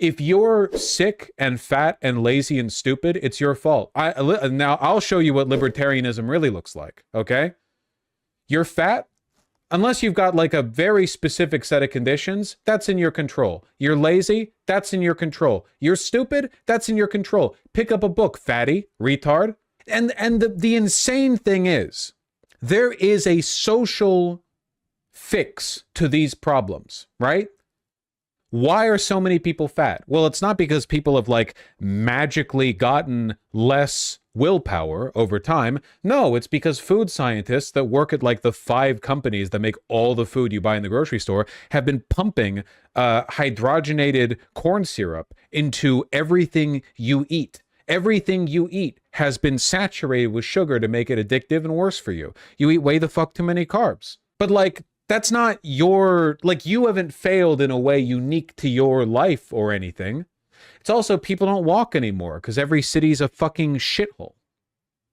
If you're sick and fat and lazy and stupid, it's your fault. Now I'll show you what libertarianism really looks like, okay? You're fat, unless you've got like a very specific set of conditions, that's in your control. You're lazy, that's in your control. You're stupid, that's in your control. Pick up a book, fatty, retard. And the insane thing is, there is a social fix to these problems, right? Why are so many people fat? Well, it's not because people have like magically gotten less willpower over time. No, it's because food scientists that work at like the 5 companies that make all the food you buy in the grocery store have been pumping hydrogenated corn syrup into everything you eat. Everything you eat has been saturated with sugar to make it addictive and worse for you. You eat way the fuck too many carbs. But like, that's not your, like, you haven't failed in a way unique to your life or anything. It's also people don't walk anymore because every city's a fucking shithole.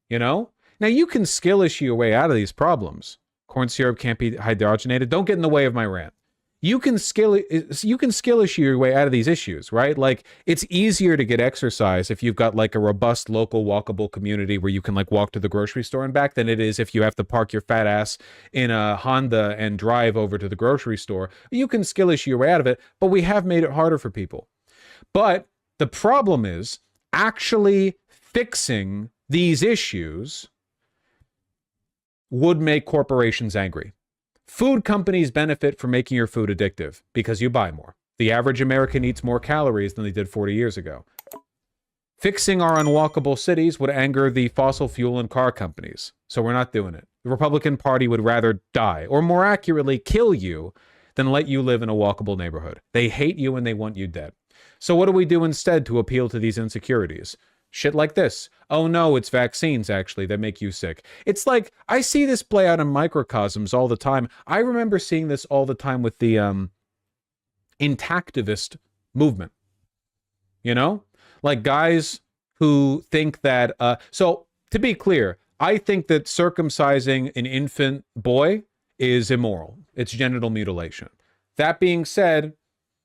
You know? Now, you can skill issue your way out of these problems. Corn syrup can't be hydrogenated. Don't get in the way of my rant. You can skill issue your way out of these issues, right? Like, it's easier to get exercise if you've got like a robust local walkable community where you can like walk to the grocery store and back than it is if you have to park your fat ass in a Honda and drive over to the grocery store. You can skill issue your way out of it, but we have made it harder for people. But the problem is actually fixing these issues would make corporations angry. Food companies benefit from making your food addictive because you buy more. The average American eats more calories than they did 40 years ago. Fixing our unwalkable cities would anger the fossil fuel and car companies, so we're not doing it. The Republican Party would rather die, or more accurately, kill you, than let you live in a walkable neighborhood. They hate you and they want you dead. So what do we do instead to appeal to these insecurities? Shit like this. Oh no, it's vaccines actually that make you sick. It's like, I see this play out in microcosms all the time. I remember seeing this all the time with the intactivist movement. You know? Like guys who think that, so to be clear, I think that circumcising an infant boy is immoral. It's genital mutilation. That being said,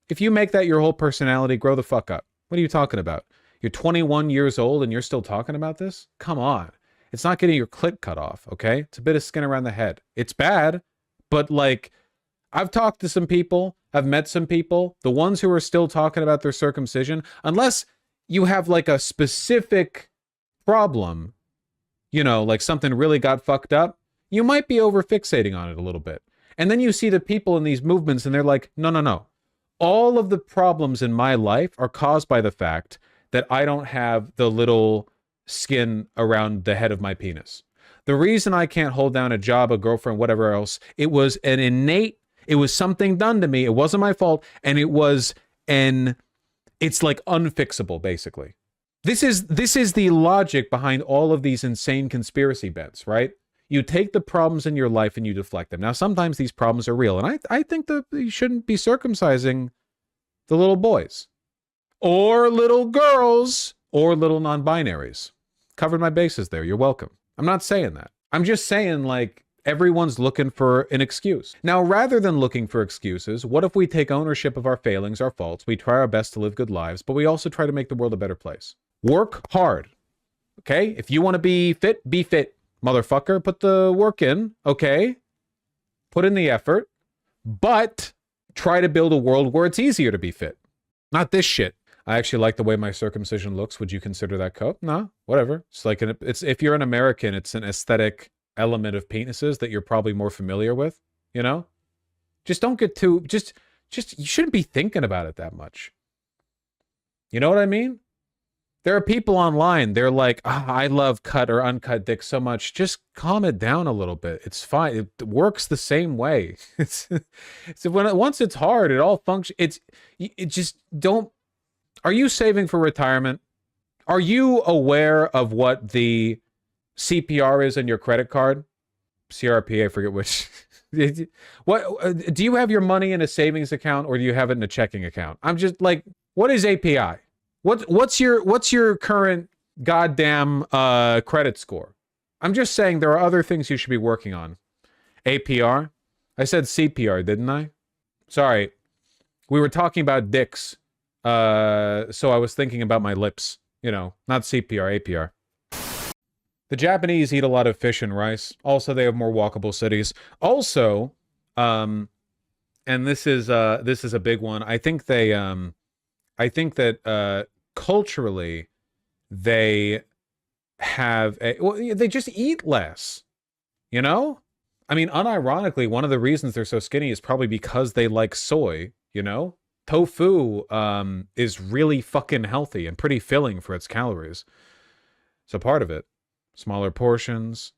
if you make that your whole personality, grow the fuck up. What are you talking about? You're 21 years old and you're still talking about this? Come on. It's not getting your clit cut off, okay? It's a bit of skin around the head. It's bad, but like, I've talked to some people, I've met some people, the ones who are still talking about their circumcision, unless you have like a specific problem, you know, like something really got fucked up, you might be over fixating on it a little bit. And then you see the people in these movements and they're like, no, no, no. All of the problems in my life are caused by the fact that I don't have the little skin around the head of my penis. The reason I can't hold down a job, a girlfriend, whatever else, it was an innate, it was something done to me. It wasn't my fault. And it's like unfixable, basically. This is the logic behind all of these insane conspiracy bets, right? You take the problems in your life and you deflect them. Now, sometimes these problems are real. And I think that you shouldn't be circumcising the little boys. Or little girls, or little non-binaries. Covered my bases there. You're welcome. I'm not saying that. I'm just saying, like, everyone's looking for an excuse. Now, rather than looking for excuses, what if we take ownership of our failings, our faults, we try our best to live good lives, but we also try to make the world a better place? Work hard. Okay? If you want to be fit, motherfucker. Put the work in. Okay? Put in the effort. But try to build a world where it's easier to be fit. Not this shit. I actually like the way my circumcision looks. Would you consider that cope? No, whatever. It's like, it's if you're an American, it's an aesthetic element of penises that you're probably more familiar with, you know? Just don't get too, just you shouldn't be thinking about it that much. You know what I mean? There are people online, they're like, I love cut or uncut dick so much. Just calm it down a little bit. It's fine. It works the same way. Once it's hard, it all functions. It just don't. Are you saving for retirement? Are you aware of what the CPR is on your credit card? CRP, I forget which. What do you have your money in a savings account or do you have it in a checking account? I'm just like, what is API? What's your current goddamn credit score? I'm just saying there are other things you should be working on. APR? I said CPR, didn't I? Sorry. We were talking about dicks. So I was thinking about my lips, you know, not CPR, APR. The Japanese eat a lot of fish and rice. Also, they have more walkable cities. Also, and this is a big one. I think that culturally they have they just eat less, you know? I mean, unironically, one of the reasons they're so skinny is probably because they like soy, you know? Tofu is really fucking healthy and pretty filling for its calories. So part of it. Smaller portions.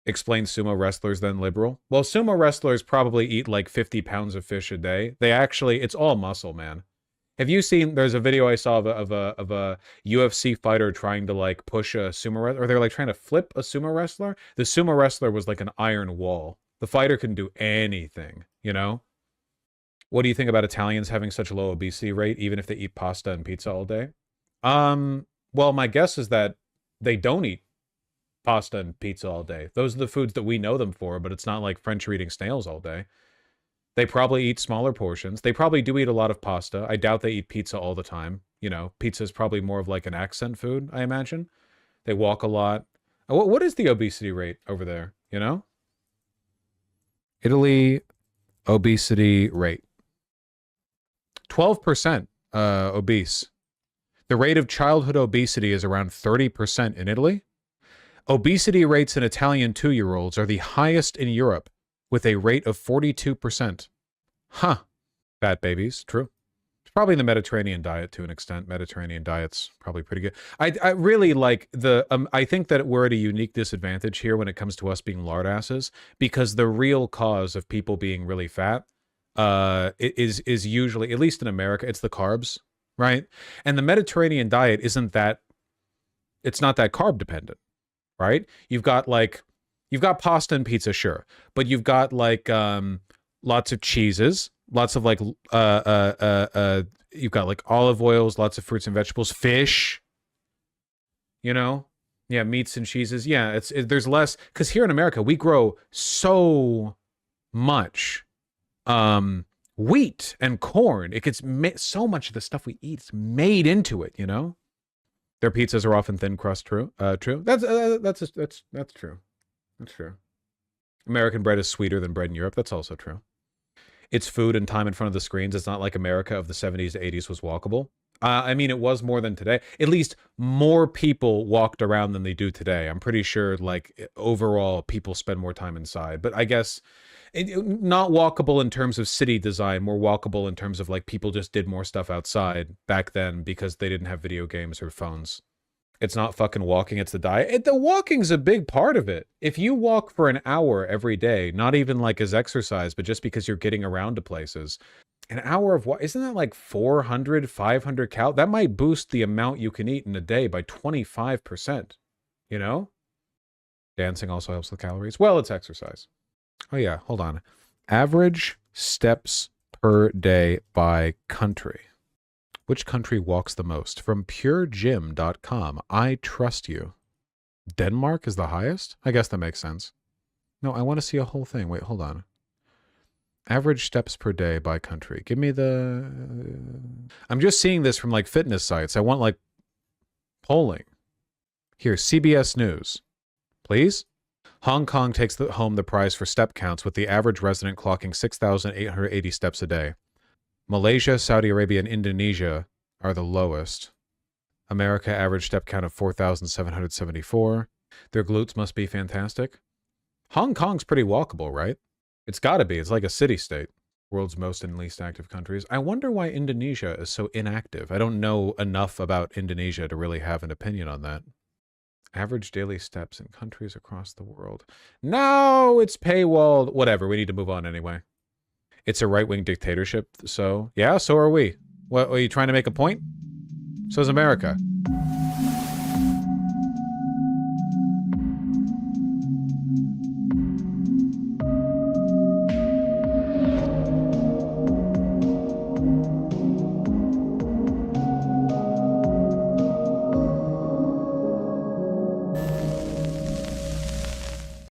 Explain sumo wrestlers then liberal. Well, sumo wrestlers probably eat like 50 pounds of fish a day. They actually, it's all muscle, man. Have you seen, there's a video I saw of a UFC fighter trying to like push a sumo wrestler, or they're like trying to flip a sumo wrestler. The sumo wrestler was like an iron wall. The fighter can do anything, you know? What do you think about Italians having such a low obesity rate, even if they eat pasta and pizza all day? Well, my guess is that they don't eat pasta and pizza all day. Those are the foods that we know them for, but it's not like French are eating snails all day. They probably eat smaller portions. They probably do eat a lot of pasta. I doubt they eat pizza all the time. You know, pizza is probably more of like an accent food, I imagine. They walk a lot. What is the obesity rate over there, you know? Italy obesity rate. 12% obese. The rate of childhood obesity is around 30% in Italy. Obesity rates in Italian 2-year-olds are the highest in Europe, with a rate of 42%. Huh. Fat babies, true. It's probably the Mediterranean diet to an extent. Mediterranean diet's probably pretty good. I really like the, I think that we're at a unique disadvantage here when it comes to us being lard asses, because the real cause of people being really fat is usually, at least in America, it's the carbs, right? And the Mediterranean diet isn't that, it's not that carb dependent, right? You've got pasta and pizza, sure, but you've got like lots of cheeses, lots of like you've got like olive oils, lots of fruits and vegetables, fish, you know, yeah, meats and cheeses. Yeah, there's less, because here in America we grow so much wheat and corn. It gets so much of the stuff we eat is made into it, you know. Their pizzas are often thin crust. True. True. That's true. That's true. American bread is sweeter than bread in Europe. That's also true. It's food and time in front of the screens. It's not like America of the 70s to 80s was walkable. I mean, it was more than today. At least more people walked around than they do today. I'm pretty sure, like, overall, people spend more time inside. But I guess not walkable in terms of city design, more walkable in terms of, like, people just did more stuff outside back then because they didn't have video games or phones. It's not fucking walking, it's the diet. The walking's a big part of it. If you walk for an hour every day, not even like as exercise, but just because you're getting around to places, an hour of what? Isn't that like 400, 500 cal? That might boost the amount you can eat in a day by 25%, you know? Dancing also helps with calories. Well, it's exercise. Oh yeah, hold on. Average steps per day by country. Which country walks the most? From puregym.com. I trust you. Denmark is the highest? I guess that makes sense. No, I want to see a whole thing. Wait, hold on. Average steps per day by country. Give me the... I'm just seeing this from like fitness sites. I want like polling. Here, CBS News. Please? Hong Kong takes home the prize for step counts, with the average resident clocking 6,880 steps a day. Malaysia, Saudi Arabia, and Indonesia are the lowest. America average step count of 4,774. Their glutes must be fantastic. Hong Kong's pretty walkable, right? It's gotta be. It's like a city-state. World's most and least active countries. I wonder why Indonesia is so inactive. I don't know enough about Indonesia to really have an opinion on that. Average daily steps in countries across the world. No, it's paywalled. Whatever, we need to move on anyway. It's a right-wing dictatorship, so... Yeah, so are we. What, are you trying to make a point? So is America.